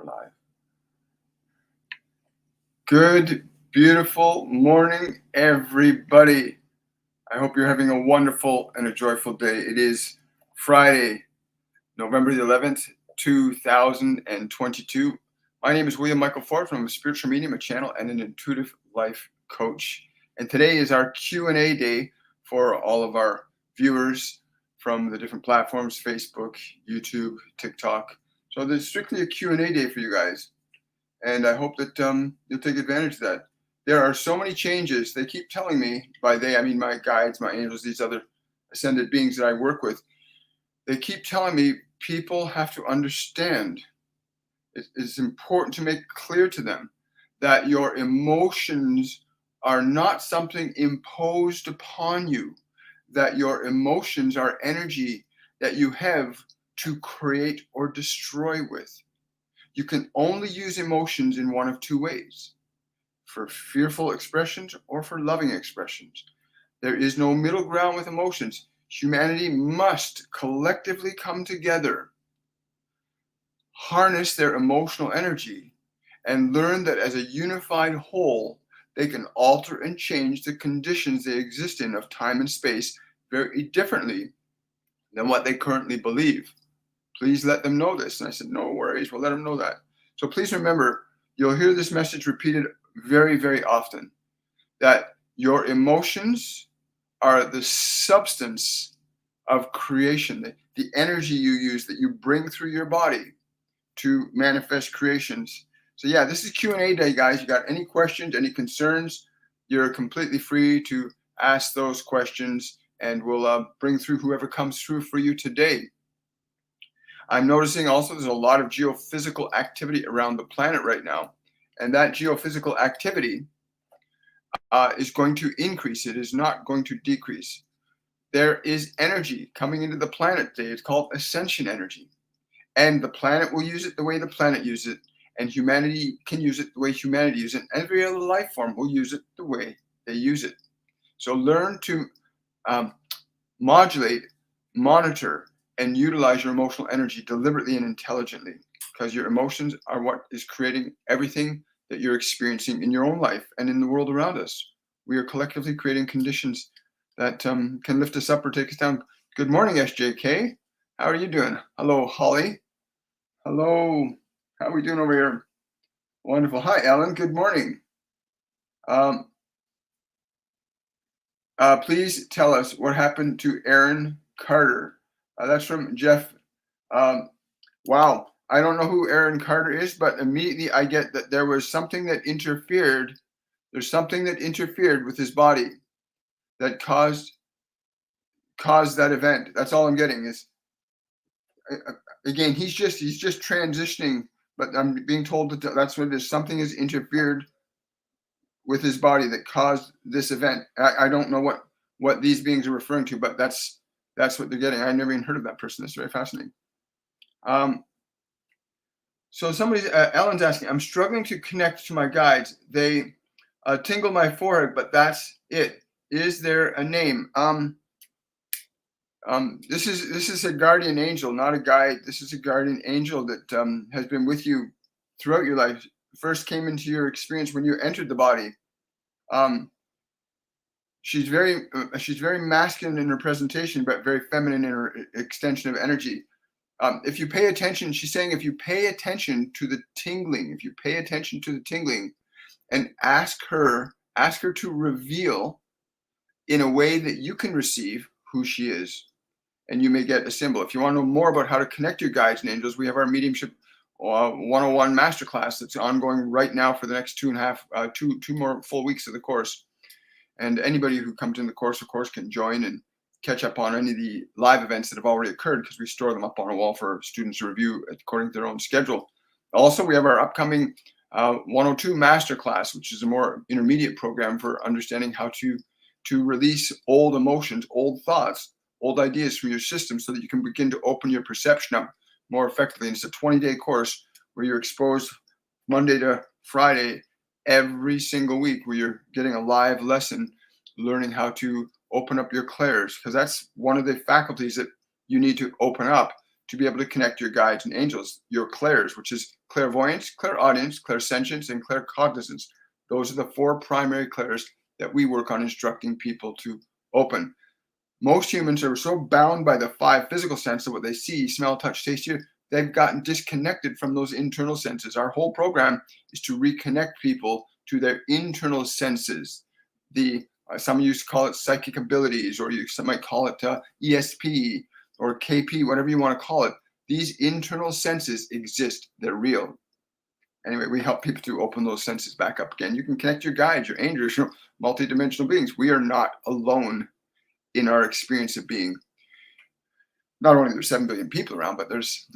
live. Good, beautiful morning, everybody. I hope you're having a wonderful and a joyful day. It is Friday, November the 11th, 2022. My name is William Michael Forbes. I'm a spiritual medium, a channel, and an intuitive life coach. And today is our Q&A day for all of our viewers from the different platforms, Facebook, YouTube, TikTok. So there's strictly a Q&A day for you guys. And I hope that you'll take advantage of that. There are so many changes. They keep telling me, by they, I mean my guides, my angels, these other ascended beings that I work with. They keep telling me people have to understand. It's important to make clear to them that your emotions are not something imposed upon you, that your emotions are energy that you have to create or destroy with. You can only use emotions in one of two ways: for fearful expressions or for loving expressions. There is no middle ground with emotions. Humanity must collectively come together, harness their emotional energy, and learn that as a unified whole, they can alter and change the conditions they exist in of time and space very differently than what they currently believe. Please let them know this. And I said, no worries, we'll let them know that. So please remember, you'll hear this message repeated very, very often, that your emotions are the substance of creation, the energy you use that you bring through your body to manifest creations. So yeah, this is Q&A day, guys. You got any questions, any concerns, you're completely free to ask those questions, and we'll bring through whoever comes through for you today. I'm noticing also there's a lot of geophysical activity around the planet right now, and that geophysical activity is going to increase. It is not going to decrease. There is energy coming into the planet today. It's called ascension energy, and the planet will use it the way the planet uses it, and humanity can use it the way humanity uses it. Every other life form will use it the way they use it. So learn to modulate, monitor, and utilize your emotional energy deliberately and intelligently, because your emotions are what is creating everything that you're experiencing in your own life and in the world around us. We are collectively creating conditions that can lift us up or take us down. Good morning, SJK. How are you doing? Hello, Holly. Hello. How are we doing over here? Wonderful. Hi, Ellen. Good morning. Please tell us what happened to Aaron Carter. That's from Jeff. Wow. I don't know who Aaron Carter is, but immediately I get that there was something that interfered. There's something that interfered with his body that caused that event. That's all I'm getting is, again, he's just transitioning, but I'm being told that that's what it is. Something has interfered with his body that caused this event. I don't know what these beings are referring to, but that's what they're getting. I never even heard of that person. That's very fascinating. So somebody's, Ellen's asking, I'm struggling to connect to my guides. They tingle my forehead, but that's it. Is there a name? This is a guardian angel, not a guide. This is a guardian angel that has been with you throughout your life. First came into your experience when you entered the body. She's very masculine in her presentation, but very feminine in her extension of energy. If you pay attention, she's saying, if you pay attention to the tingling, and ask her to reveal in a way that you can receive who she is, and you may get a symbol. If you want to know more about how to connect your guides and angels, we have our mediumship 101 masterclass that's ongoing right now for the next two more full weeks of the course. And anybody who comes in the course, of course, can join and catch up on any of the live events that have already occurred, because we store them up on a wall for students to review according to their own schedule. Also, we have our upcoming 102 Masterclass, which is a more intermediate program for understanding how to release old emotions, old thoughts, old ideas from your system, so that you can begin to open your perception up more effectively. And it's a 20-day course where you're exposed Monday to Friday every single week, where you're getting a live lesson, learning how to open up your clairs, because that's one of the faculties that you need to open up to be able to connect your guides and angels, your clairs, which is clairvoyance, clairaudience, clairsentience, and claircognizance. Those are the 4 primary clairs that we work on instructing people to open. Most humans are so bound by the 5 physical senses of what they see, smell, touch, taste, hear, they've gotten disconnected from those internal senses. Our whole program is to reconnect people to their internal senses. Some used to call it psychic abilities, or some might call it ESP or KP, whatever you want to call it. These internal senses exist. They're real. Anyway, we help people to open those senses back up again. You can connect your guides, your angels, your multidimensional beings. We are not alone in our experience of being. Not only there's 7 billion people around, but there's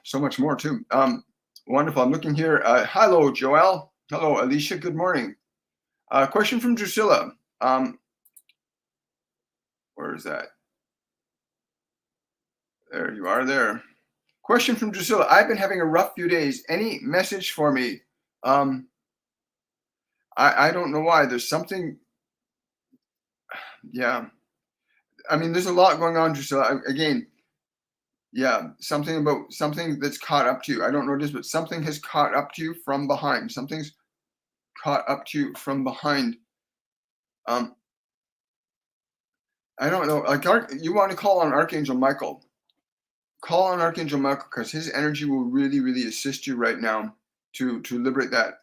so much more too. Wonderful. I'm looking here. Hello, Joel. Hello, Alicia. Good morning. Question from Drusilla. Where is that? There you are there. Question from Drusilla. I've been having a rough few days. Any message for me? I don't know why. There's something. Yeah. I mean, there's a lot going on, Drusilla. Again, yeah, something that's caught up to you. I don't know what it is, but something has caught up to you from behind. Something's caught up to you from behind. I don't know. Like, you want to call on Archangel Michael. Call on Archangel Michael, because his energy will really, really assist you right now to liberate that.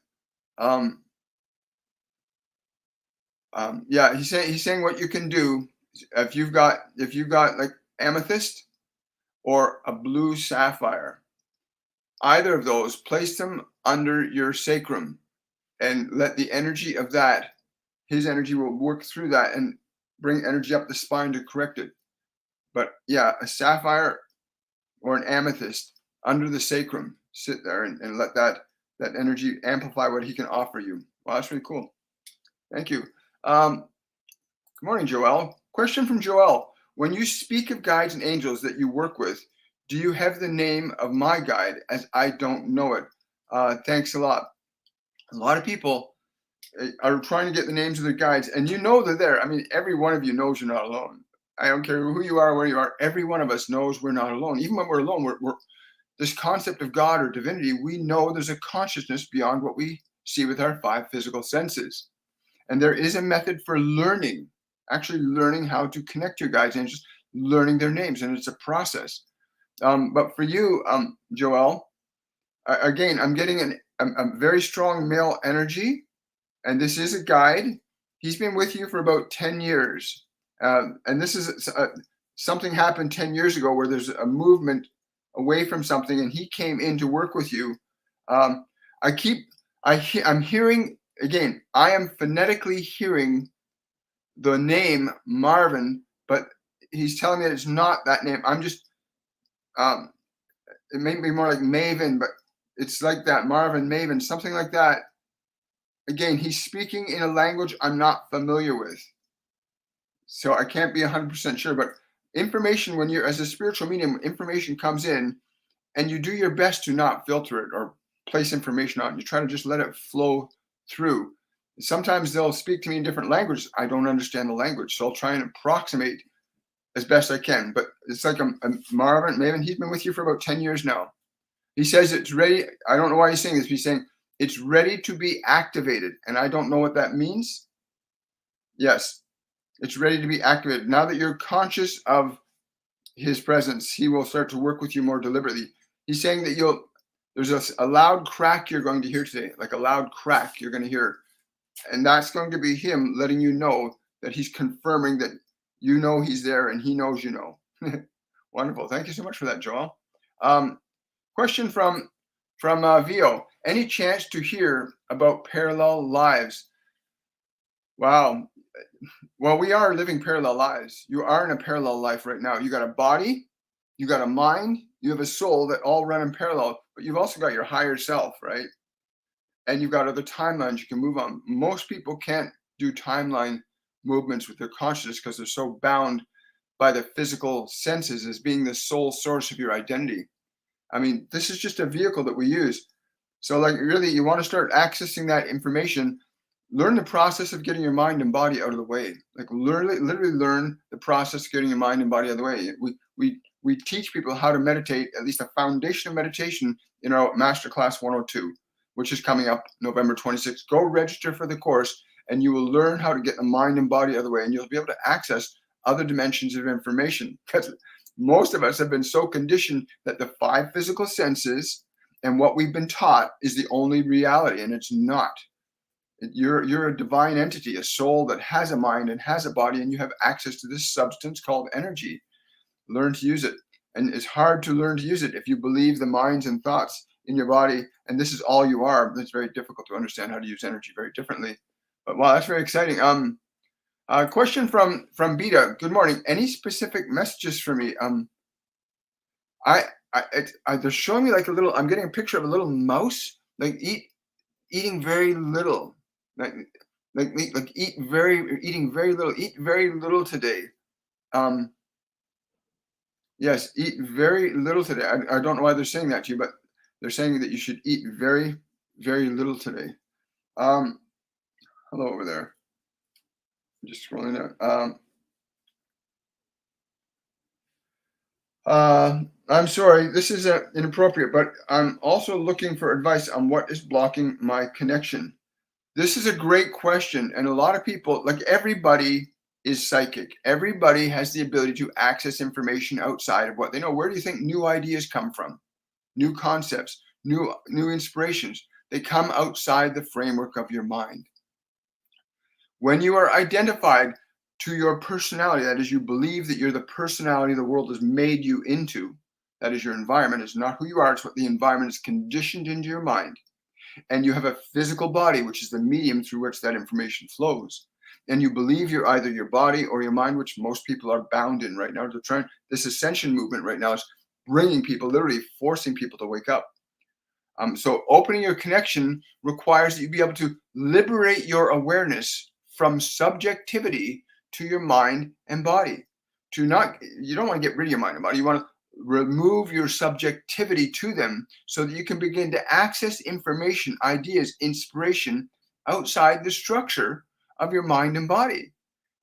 Yeah, he's saying what you can do if you've got like amethyst or a blue sapphire. Either of those, place them under your sacrum and let the energy of that, his energy will work through that and bring energy up the spine to correct it. But yeah, a sapphire or an amethyst under the sacrum, sit there and let that energy amplify what he can offer you. Wow, that's really cool. Thank you. Good morning, Joelle. Question from Joelle. When you speak of guides and angels that you work with, do you have the name of my guide, as I don't know it? Thanks a lot. A lot of people are trying to get the names of their guides, and you know they're there. I mean, every one of you knows you're not alone. I don't care who you are, where you are. Every one of us knows we're not alone. Even when we're alone, we're this concept of God or divinity, we know there's a consciousness beyond what we see with our 5 physical senses. And there is a method for actually learning how to connect your guides and just learning their names. And it's a process. But for you, Joelle, again, I'm getting a very strong male energy. And this is a guide. He's been with you for about 10 years. And this is something happened 10 years ago where there's a movement away from something, and he came in to work with you. I'm hearing, again, I am phonetically hearing the name Marvin, but he's telling me it's not that name. I'm just, it may be more like Maven, but it's like that, Marvin, Maven, something like that. Again, he's speaking in a language I'm not familiar with. So I can't be 100% sure, but information, when you're as a spiritual medium, information comes in and you do your best to not filter it or place information on it. You try to just let it flow through. Sometimes they'll speak to me in different languages. I don't understand the language, so I'll try and approximate as best I can. But it's like a Marvin, Maven, he's been with you for about 10 years now. He says it's ready. I don't know why he's saying this. He's saying it's ready to be activated. And I don't know what that means. Yes, it's ready to be activated. Now that you're conscious of his presence, he will start to work with you more deliberately. He's saying that there's a loud crack you're going to hear today, like a loud crack you're going to hear. And that's going to be him letting you know that he's confirming that you know he's there and he knows you know. Wonderful. Thank you so much for that, Joel. Question from Vio. Any chance to hear about parallel lives? Wow. Well, we are living parallel lives. You are in a parallel life right now. You got a body, you got a mind, you have a soul that all run in parallel, but you've also got your higher self, right? And you've got other timelines you can move on. Most people can't do timeline movements with their consciousness because they're so bound by the physical senses as being the sole source of your identity. I mean, this is just a vehicle that we use. So like really, you want to start accessing that information. Learn the process of getting your mind and body out of the way. Like literally learn the process of getting your mind and body out of the way. we teach people how to meditate, at least a foundation of meditation, in our Masterclass 102, which is coming up November 26th. Go register for the course, and you will learn how to get the mind and body out of the way, and you'll be able to access other dimensions of information. Because most of us have been so conditioned that the five physical senses and what we've been taught is the only reality, and it's not. You're a divine entity, a soul that has a mind and has a body, and you have access to this substance called energy. Learn to use it. And it's hard to learn to use it if you believe the minds and thoughts in your body, and this is all you are. It's very difficult to understand how to use energy very differently. But wow, that's very exciting. Question from Beta. Good morning. Any specific messages for me? They're showing me like a little. I'm getting a picture of a little mouse, like eating very little, like eating very little. Eat very little today. Yes, eat very little today. I don't know why they're saying that to you, but they're saying that you should eat very, very little today. Hello over there. I'm just scrolling down. I'm sorry, this is inappropriate, but I'm also looking for advice on what is blocking my connection. This is a great question, and a lot of people, like everybody, is psychic. Everybody has the ability to access information outside of what they know. Where do you think new ideas come from? New concepts, new inspirations. They come outside the framework of your mind. When you are identified to your personality, that is, you believe that you're the personality the world has made you into, that is, your environment is not who you are, it's what the environment is conditioned into your mind. And you have a physical body, which is the medium through which that information flows. And you believe you're either your body or your mind, which most people are bound in right now. This ascension movement right now is bringing people, literally forcing people to wake up. So opening your connection requires that you be able to liberate your awareness from subjectivity to your mind and body. You don't want to get rid of your mind and body. You want to remove your subjectivity to them so that you can begin to access information, ideas, inspiration outside the structure of your mind and body.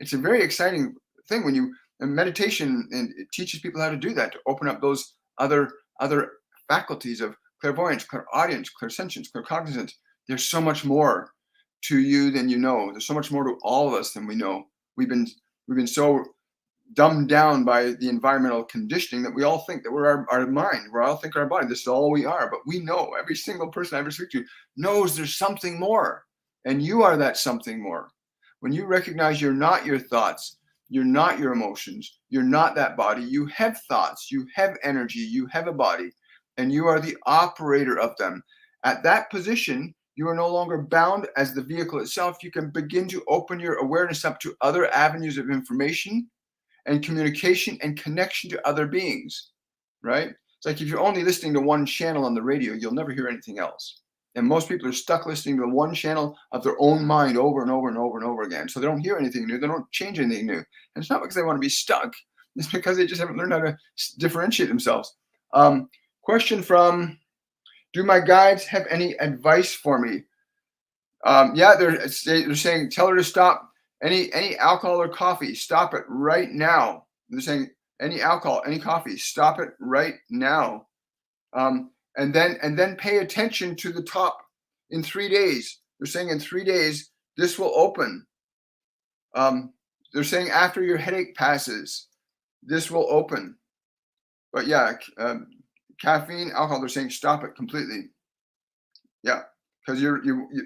It's a very exciting thing when meditation, and it teaches people how to do that, to open up those other faculties of clairvoyance, clairaudience, clairsentience, claircognizance. There's so much more to you than you know. There's so much more to all of us than we know. We've been so dumbed down by the environmental conditioning that we all think that we're our mind. We all think our body. This is all we are. But we know, every single person I ever speak to knows there's something more. And you are that something more. When you recognize you're not your thoughts, you're not your emotions, you're not that body, you have thoughts, you have energy, you have a body, and you are the operator of them. At that position, you are no longer bound as the vehicle itself. You can begin to open your awareness up to other avenues of information and communication and connection to other beings, right? It's like if you're only listening to one channel on the radio, you'll never hear anything else. And most people are stuck listening to one channel of their own mind over and over and over and over again. So they don't hear anything new. They don't change anything new. And it's not because they want to be stuck. It's because they just haven't learned how to differentiate themselves. Question from, do my guides have any advice for me? Yeah, they're saying, tell her to stop any alcohol or coffee. Stop it right now. They're saying any alcohol, any coffee, stop it right now. And then pay attention to the top in 3 days. They're saying in 3 days, this will open. They're saying after your headache passes, this will open. But yeah, caffeine, alcohol, they're saying stop it completely. Yeah, because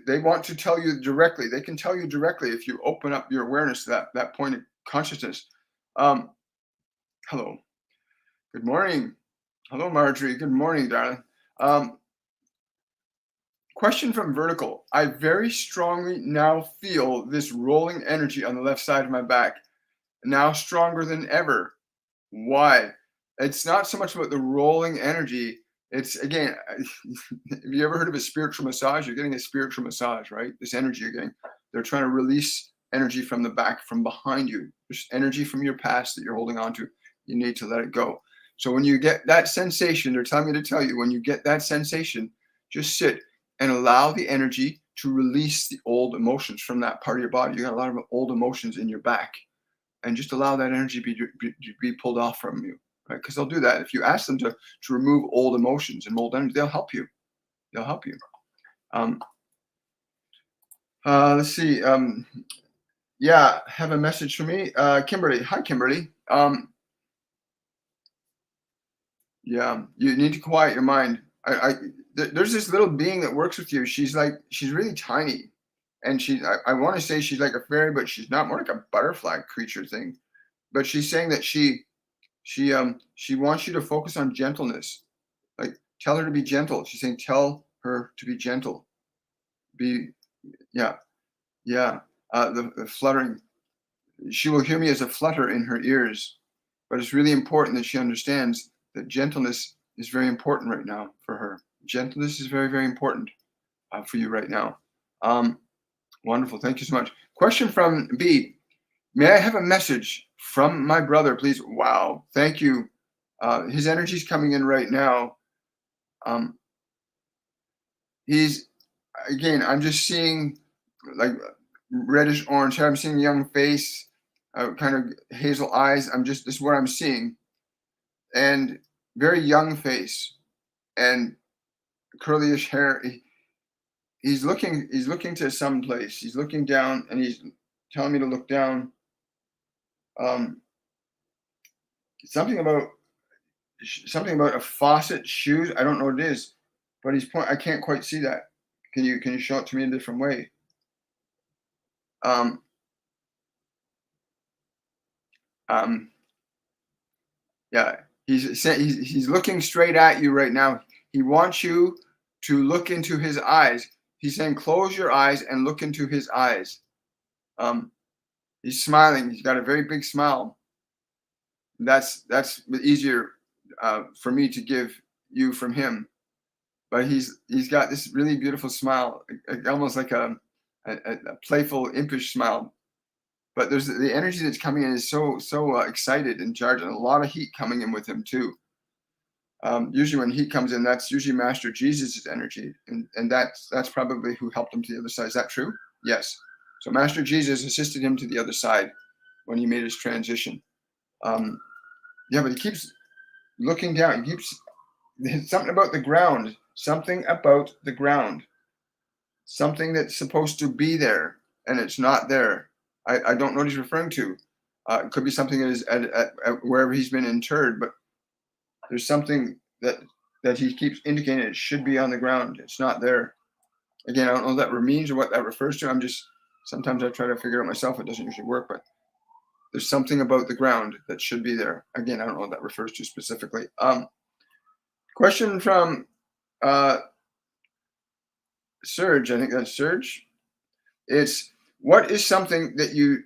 they want to tell you directly. They can tell you directly if you open up your awareness to that point of consciousness. Hello. Good morning. Hello, Marjorie. Good morning, darling. Question from Vertical. I very strongly now feel this rolling energy on the left side of my back, now stronger than ever. Why? It's not so much about the rolling energy. It's, again, have you ever heard of a spiritual massage? You're getting a spiritual massage, right? This energy you're getting. They're trying to release energy from the back, from behind you. There's energy from your past that you're holding on to. You need to let it go. So when you get that sensation, they're telling me to tell you, when you get that sensation, just sit and allow the energy to release the old emotions from that part of your body. You got a lot of old emotions in your back, and just allow that energy be pulled off from you. right? Because they'll do that. If you ask them to remove old emotions and old energy, they'll help you. They'll help you. Um, let's see. Yeah, have a message for me. Kimberly. Hi, Kimberly. Yeah, you need to quiet your mind. There's this little being that works with you. She's really tiny, and I want to say she's like a fairy, but she's not. More like a butterfly creature thing. But she's saying that she wants you to focus on gentleness. Like, tell her to be gentle. She's saying tell her to be gentle. Be Yeah, yeah. The fluttering. She will hear me as a flutter in her ears, but it's really important that she understands that gentleness is very important right now for her. Gentleness is very, very important for you right now. Um, Wonderful. Thank you so much. Question from B. May I have a message from my brother, please? Wow. Thank you. His energy's coming in right now. Um, he's, again, I'm just seeing like reddish orange hair. I'm seeing a young face, kind of hazel eyes. This is what I'm seeing. And very young face and curlyish hair. He's looking to some place. He's looking down and he's telling me to look down. Um, something about a faucet, shoes. I don't know what it is, but I can't quite see that. Can you show it to me in a different way? Um, um, yeah, he's looking straight at you right now. He wants you to look into his eyes. He's saying, close your eyes and look into his eyes. He's smiling. He's got a very big smile. That's easier for me to give you from him. But he's got this really beautiful smile, almost like a playful, impish smile. But there's the energy that's coming in is so excited and charged, and a lot of heat coming in with him too. Usually when heat comes in, that's usually Master Jesus' energy, and that's probably who helped him to the other side. Is that true? Yes. So Master Jesus assisted him to the other side when he made his transition. Yeah, but he keeps looking down. There's something about the ground. Something about the ground. Something that's supposed to be there, and it's not there. I don't know what he's referring to. It could be something at wherever he's been interred, but there's something that he keeps indicating it should be on the ground. It's not there. Again, I don't know what that means or what that refers to. Sometimes I try to figure it out myself. It doesn't usually work, but there's something about the ground that should be there. Again, I don't know what that refers to specifically. Question from Serge. I think that's Serge. It's, what is something that you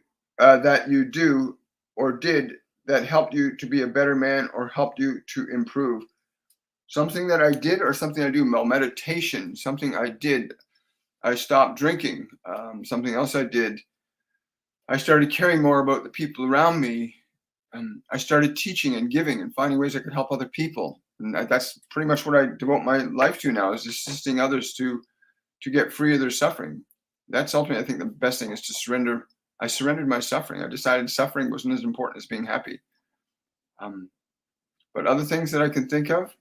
do or did that helped you to be a better man or helped you to improve? Something that I did or something I do? Well, meditation. Something I did. I stopped drinking. Something else I did. I started caring more about the people around me. I started teaching and giving and finding ways I could help other people. And that's pretty much what I devote my life to now, is assisting others to get free of their suffering. That's ultimately, I think, the best thing is to surrender. I surrendered my suffering. I decided suffering wasn't as important as being happy. But other things that I can think of,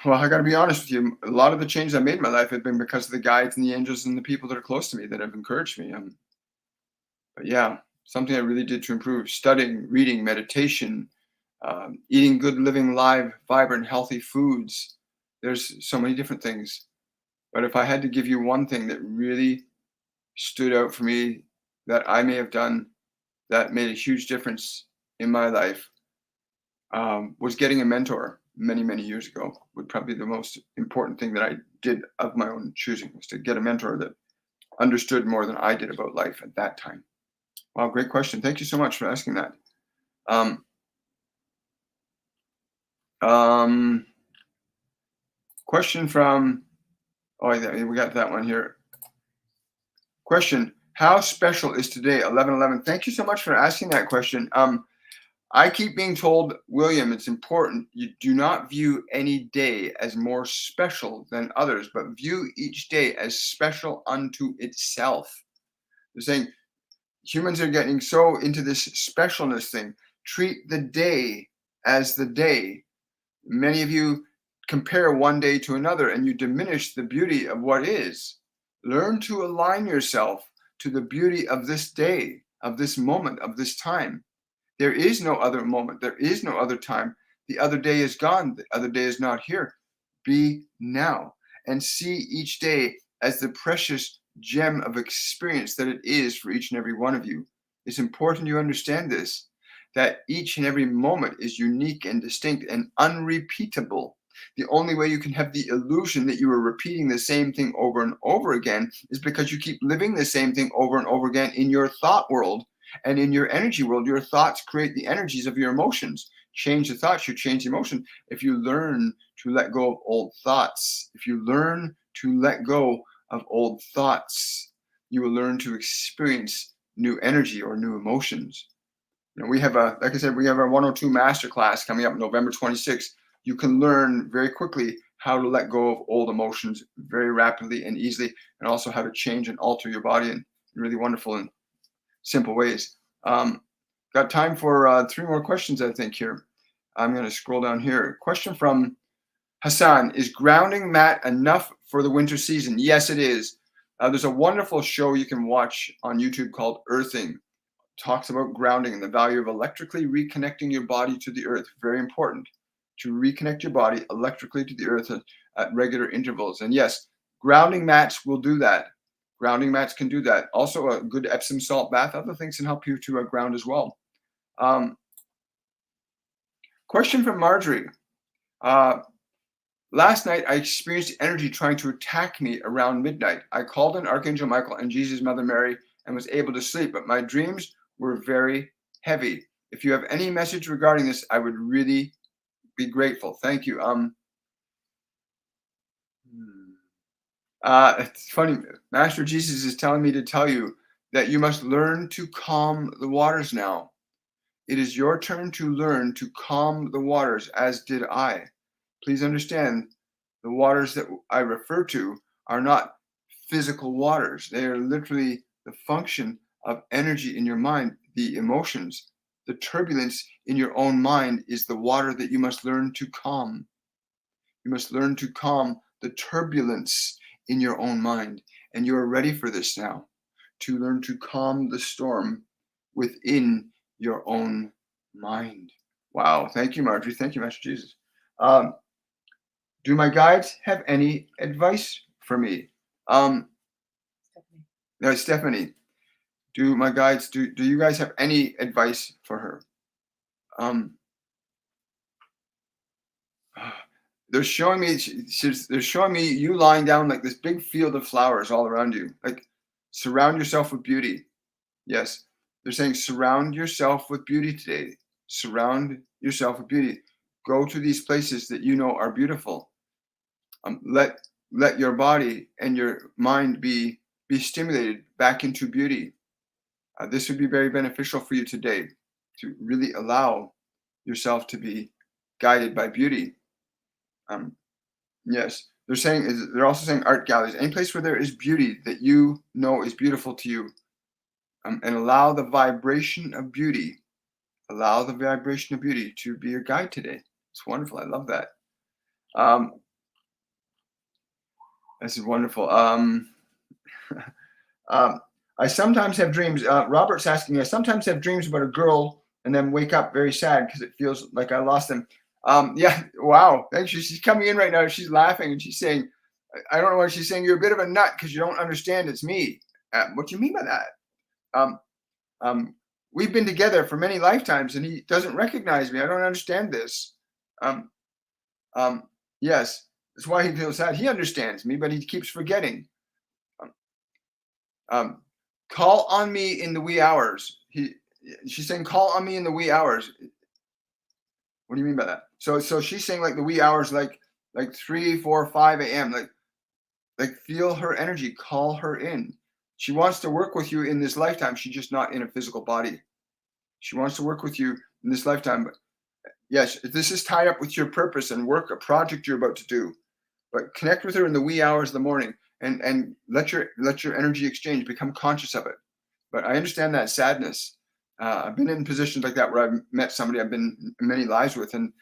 well, I got to be honest with you. A lot of the changes I made in my life have been because of the guides and the angels and the people that are close to me that have encouraged me. But yeah, something I really did to improve: studying, reading, meditation, eating good, living, live, vibrant, healthy foods. There's so many different things. But if I had to give you one thing that really stood out for me that I may have done that made a huge difference in my life, was getting a mentor many, many years ago. Would probably be the most important thing that I did of my own choosing, was to get a mentor that understood more than I did about life at that time. Wow, great question. Thank you so much for asking that. Question from, oh yeah, we got that one here. Question: how special is today, 11/11? Thank you so much for asking that question. I keep being told, William, it's important you do not view any day as more special than others, but view each day as special unto itself. They're saying humans are getting so into this specialness thing. Treat the day as the day. Many of you compare one day to another and you diminish the beauty of what is. Learn to align yourself to the beauty of this day, of this moment, of this time. There is no other moment. There is no other time. The other day is gone. The other day is not here. Be now and see each day as the precious gem of experience that it is for each and every one of you. It's important you understand this, that each and every moment is unique and distinct and unrepeatable. The only way you can have the illusion that you are repeating the same thing over and over again is because you keep living the same thing over and over again in your thought world and in your energy world. Your thoughts create the energies of your emotions. Change the thoughts, you change the emotion. If you learn to let go of old thoughts, if you learn to let go of old thoughts, you will learn to experience new energy or new emotions. We have like I said, we have our 102 Masterclass coming up November 26th. You can learn very quickly how to let go of old emotions very rapidly and easily, and also how to change and alter your body in really wonderful and simple ways. Got time for 3 more questions, I think, here. I'm going to scroll down here. Question from Hassan: is grounding mat enough for the winter season? Yes, it is. There's a wonderful show you can watch on YouTube called Earthing. Talks about grounding and the value of electrically reconnecting your body to the earth. Very important to reconnect your body electrically to the earth at regular intervals. And yes, grounding mats will do that. Grounding mats can do that. Also, a good Epsom salt bath. Other things can help you to ground as well. Question from Marjorie. Last night, I experienced energy trying to attack me around midnight. I called on Archangel Michael and Jesus Mother Mary and was able to sleep, but my dreams were very heavy. If you have any message regarding this, I would really be grateful. Thank you. It's funny. Master Jesus is telling me to tell you that you must learn to calm the waters now. It is your turn to learn to calm the waters, as did I. Please understand, the waters that I refer to are not physical waters. They are literally the function of energy in your mind, the emotions. The turbulence in your own mind is the water that you must learn to calm. You must learn to calm the turbulence in your own mind. And you are ready for this now, to learn to calm the storm within your own mind. Wow. Thank you, Marjorie. Thank you, Master Jesus. Do my guides have any advice for me? No, Stephanie. Do my guides, do you guys have any advice for her? They're showing me you lying down like this big field of flowers all around you. Like, surround yourself with beauty. Yes, they're saying surround yourself with beauty today. Surround yourself with beauty. Go to these places that you know are beautiful. Let your body and your mind be stimulated back into beauty. This would be very beneficial for you today, to really allow yourself to be guided by beauty. Yes, they're also saying art galleries, any place where there is beauty that you know is beautiful to you, and allow the vibration of beauty. Allow the vibration of beauty to be your guide today. It's wonderful. I love that. This is wonderful. I sometimes have dreams. Robert's asking me, I sometimes have dreams about a girl and then wake up very sad because it feels like I lost them. Yeah, wow. Thanks. She's coming in right now. She's laughing and she's saying, I don't know what she's saying. You're a bit of a nut because you don't understand it's me. What do you mean by that? We've been together for many lifetimes and he doesn't recognize me. I don't understand this. Yes, that's why he feels sad. He understands me, but he keeps forgetting. Call on me in the wee hours. She's saying, call on me in the wee hours. What do you mean by that? So she's saying like the wee hours, like 3, 4, 5 a.m. Like feel her energy, call her in. She wants to work with you in this lifetime. She's just not in a physical body. She wants to work with you in this lifetime. But yes, this is tied up with your purpose and work, a project you're about to do. But connect with her in the wee hours of the morning and let your energy exchange, become conscious of it. But I understand that sadness. I've been in positions like that where I've met somebody I've been in many lives with, and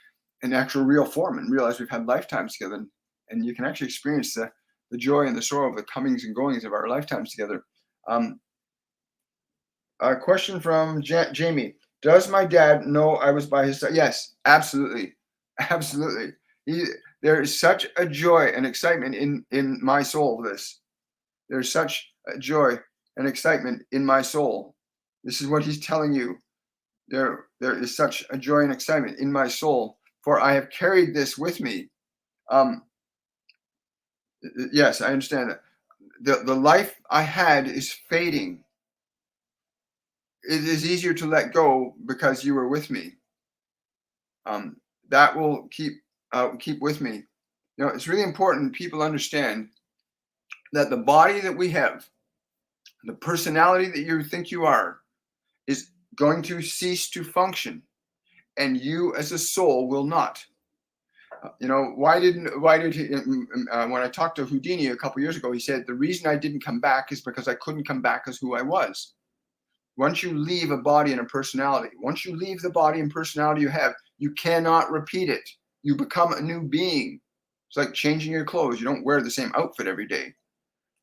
in actual real form, and realize we've had lifetimes together, and you can actually experience the joy and the sorrow of the comings and goings of our lifetimes together. Um, a question from Jamie. Does my dad know I was by his side? Yes, absolutely. Absolutely. He, there is such a joy and excitement in my soul, this. There's such a joy and excitement in my soul. This is what he's telling you. There is such a joy and excitement in my soul, for I have carried this with me. Um, yes, I understand that. The life I had is fading. It is easier to let go because you were with me. That will keep with me. You know, it's really important people understand that the body that we have, the personality that you think you are, is going to cease to function, and you as a soul will not. You know, why did he? When I talked to Houdini a couple years ago, he said the reason I didn't come back is because I couldn't come back as who I was. Once you leave a body and a personality, once you leave the body and personality you have, you cannot repeat it. You become a new being. It's like changing your clothes. You don't wear the same outfit every day.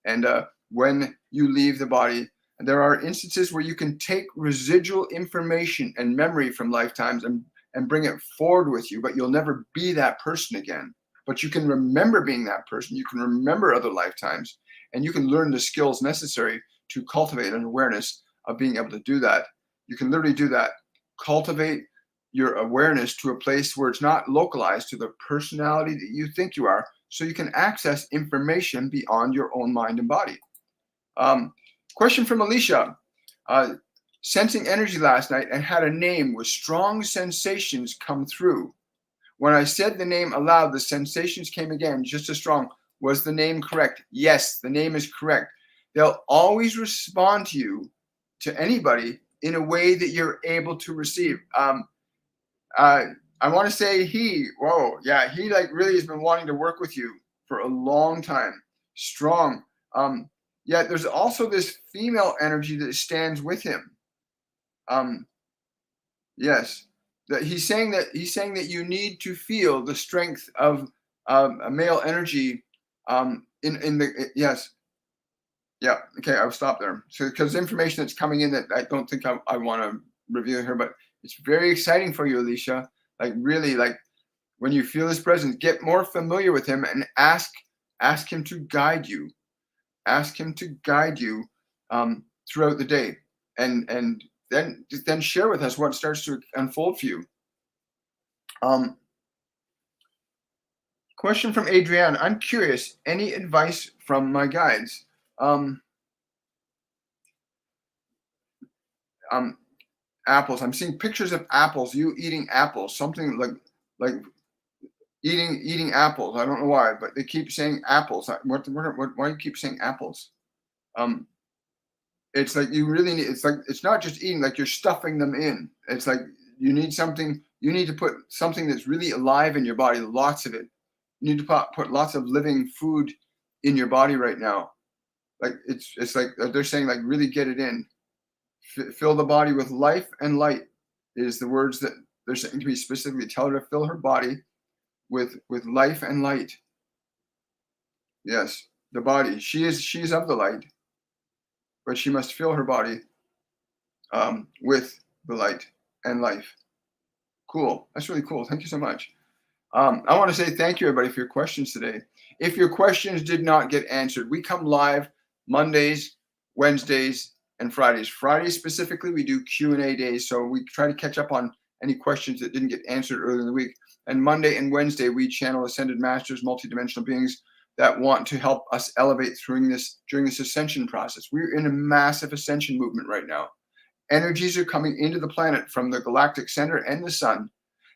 And when you leave the body, there are instances where you can take residual information and memory from lifetimes and bring it forward with you, but you'll never be that person again. But you can remember being that person. You can remember other lifetimes, and you can learn the skills necessary to cultivate an awareness of being able to do that. You can literally do that. Cultivate your awareness to a place where it's not localized to the personality that you think you are, so you can access information beyond your own mind and body. Question from Alicia. Sensing energy last night and had a name with strong sensations come through. When I said the name aloud, the sensations came again, just as strong. Was the name correct? Yes, the name is correct. They'll always respond to you, to anybody, in a way that you're able to receive. I want to say he like really has been wanting to work with you for a long time. Strong. Yet there's also this female energy that stands with him. Yes, that he's saying that you need to feel the strength of a male energy. In the yes, yeah. Okay, I'll stop there. So because information that's coming in that I don't think I want to review here, but it's very exciting for you, Alicia. Like really, like when you feel his presence, get more familiar with him and ask him to guide you. Ask him to guide you throughout the day, and then share with us what starts to unfold for you. Question from Adrienne. I'm curious. Any advice from my guides? Apples. I'm seeing pictures of apples. You eating apples. Something like eating apples. I don't know why, but they keep saying apples. Why do you keep saying apples? It's like you really need. It's like it's not just eating. Like you're stuffing them in. It's like you need something. You need to put something that's really alive in your body. Lots of it. You need to put lots of living food in your body right now. Like it's like they're saying, like really get it in. Fill the body with life and light is the words that they're saying to me specifically. Tell her to fill her body with life and light. Yes, the body. She is of the light, but she must fill her body with the light and life. Cool. That's really cool. Thank you so much. I want to say thank you, everybody, for your questions today. If your questions did not get answered, we come live Mondays, Wednesdays, and Fridays. Fridays specifically, we do Q&A days, so we try to catch up on any questions that didn't get answered earlier in the week. And Monday and Wednesday, we channel ascended masters, multidimensional beings that want to help us elevate during this ascension process. We're in a massive ascension movement right now. Energies are coming into the planet from the galactic center and the sun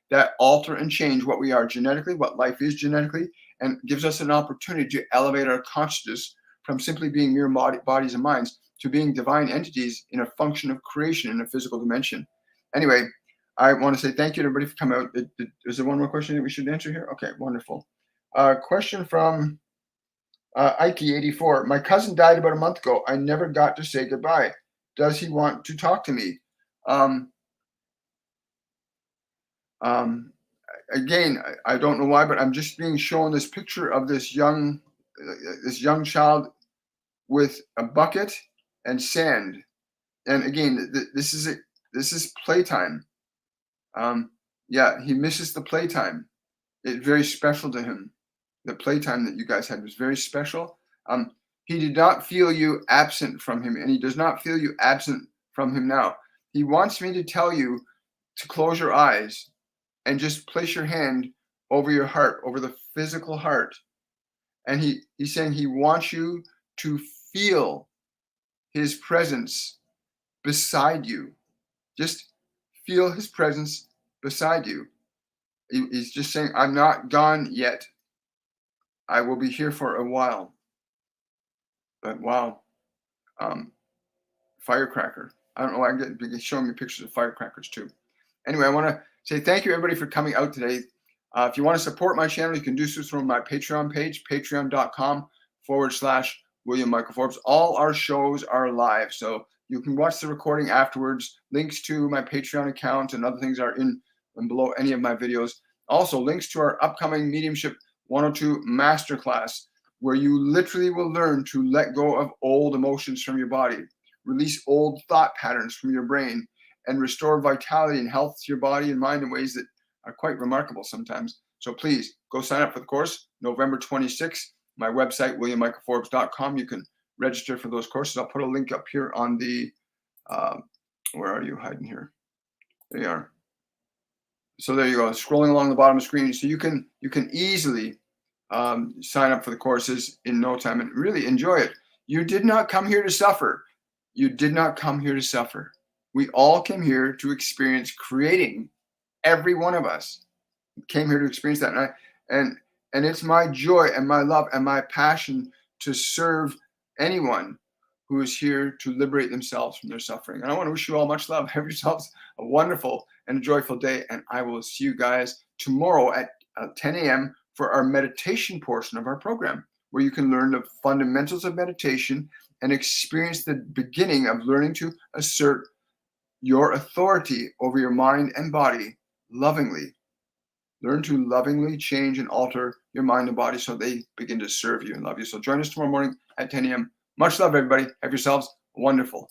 that alter and change what we are genetically, what life is genetically, and gives us an opportunity to elevate our consciousness from simply being mere bodies and minds to being divine entities in a function of creation in a physical dimension. Anyway, I want to say thank you to everybody for coming out. Is there one more question that we should answer here? Okay, wonderful. Question from Ike84. My cousin died about a month ago. I never got to say goodbye. Does he want to talk to me? Um, um, Again, I don't know why, but I'm just being shown this picture of this young child with a bucket and sand. And again, this is it. This is playtime. Yeah, he misses the playtime. It's very special to him. The playtime that you guys had was very special. He did not feel you absent from him, and he does not feel you absent from him now. He wants me to tell you to close your eyes and just place your hand over your heart, over the physical heart. And he's saying he wants you to feel his presence beside you. Just feel his presence beside you. He's just saying, I'm not gone yet. I will be here for a while. But wow, firecracker. I don't know why I'm showing me pictures of firecrackers too. Anyway, I want to say thank you everybody for coming out today. If you want to support my channel, you can do so through my Patreon page, patreon.com/William Michael Forbes. All our shows are live, so you can watch the recording afterwards. Links to my Patreon account and other things are in and below any of my videos. Also, links to our upcoming Mediumship 102 Masterclass, where you literally will learn to let go of old emotions from your body, release old thought patterns from your brain, and restore vitality and health to your body and mind in ways that are quite remarkable sometimes. So please go sign up for the course, November 26th. My website, williammichaelforbes.com. You can register for those courses. I'll put a link up here on the, where are you hiding here? There you are. So there you go, scrolling along the bottom of the screen. So you can easily sign up for the courses in no time and really enjoy it. You did not come here to suffer. You did not come here to suffer. We all came here to experience creating. Every one of us came here to experience that. And it's my joy and my love and my passion to serve anyone who is here to liberate themselves from their suffering. And I want to wish you all much love. Have yourselves a wonderful and a joyful day. And I will see you guys tomorrow at 10 a.m. for our meditation portion of our program, where you can learn the fundamentals of meditation and experience the beginning of learning to assert your authority over your mind and body lovingly. Learn to lovingly change and alter your mind and body so they begin to serve you and love you. So join us tomorrow morning at 10 a.m. Much love, everybody. Have yourselves a wonderful